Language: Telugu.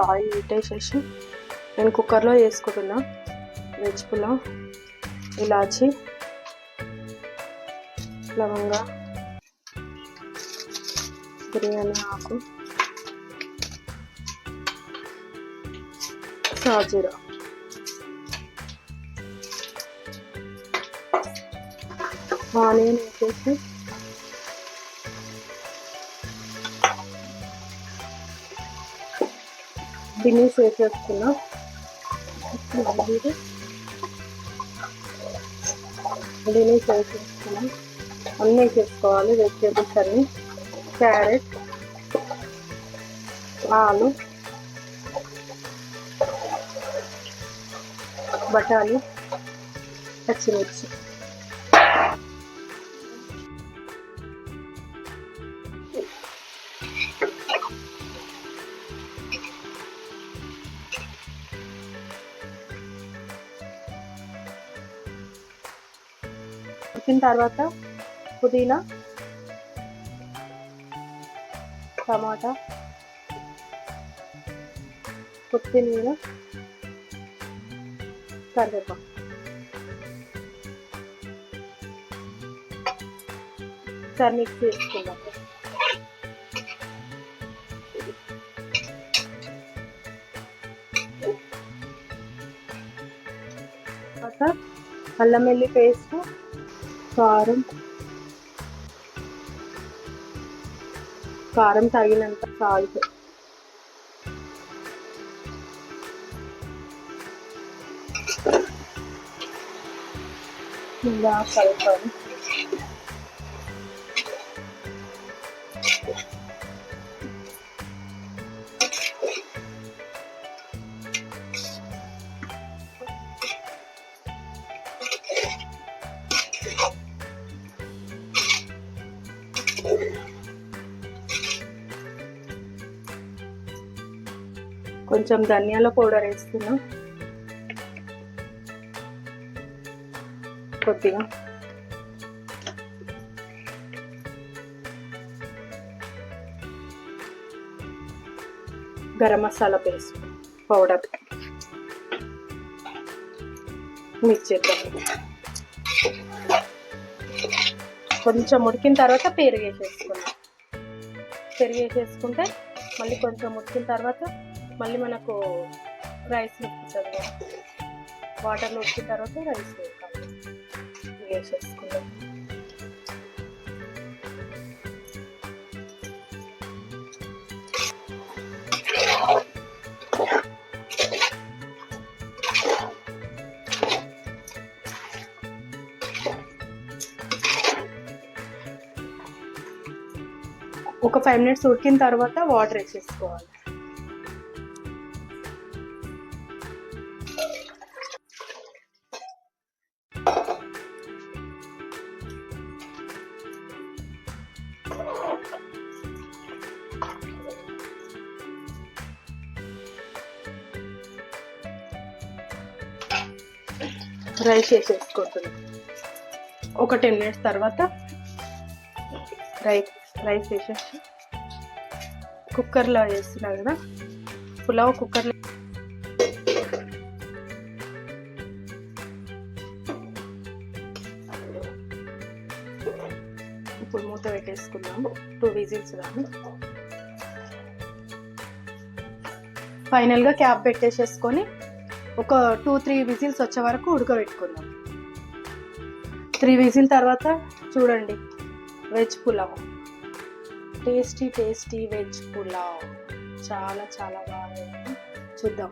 ఆయిల్ పెట్టేసేసి నేను కుక్కర్లో వేసుకుంటున్నా. వెజ్ పులావ్, ఇలాచి, లవంగా, బిర్యానీ ఆకు, సాజీరా, ఆనియన్ వేసేసి బిన్నీస్ వేసేసుకున్నా. బిన్నీస్ వేసేసుకున్నాం. అన్నీ వేసేసుకోవాలి. వెజిటేబుల్స్ అన్నీ, క్యారెట్, ఆలు, బఠానీ, పచ్చిమిర్చి. ఉడికిన తర్వాత పుదీనా, టమాటా, కొత్తిమీర, కరివేపాకు, ఒకసారి మిక్స్ చేసుకుందాం. తర్వాత అల్లం వెల్లి పేస్ట్, కారం తగినంత సాల్ట్, ఇలా కలుపుతాను. కొంచెం ధనియాల పౌడర్ వేస్తున్నా, కొద్దిగా garam masala paste powder mix చేద్దాం. కొంచెం ఉడికిన తర్వాత పెరుగు వేసేసుకున్నాం. పెరుగు వేసేసుకుంటే మళ్ళీ కొంచెం ఉడికిన తర్వాత మళ్ళీ మనకు రైస్ ఉడుకుతుంది కదా, వాటర్లో ఉడికిన తర్వాత రైస్ వేసేసుకుందాం. ఒక 5 minutes ఉడికిన తర్వాత వాటర్ వేసేసుకోవాలి. రైస్ వేసేసుకుంటున్నాం. ఒక 10 minutes తర్వాత రైస్ వేసేసి కుక్కర్లో వేస్తున్నా కదా, పులావ్ కుక్కర్లో ఇప్పుడు మూత పెట్టేసుకున్నాము. 2 విజిల్స్ కానీ ఫైనల్గా క్యాప్ పెట్టేసేసుకొని ఒక 2-3 విజిల్స్ వచ్చే వరకు ఉడకబెట్టుకుందాం. 3 విజిల్ తర్వాత చూడండి, veg pulao, tasty veg pulao చాలా చాలా బాగుంది. చూద్దాం.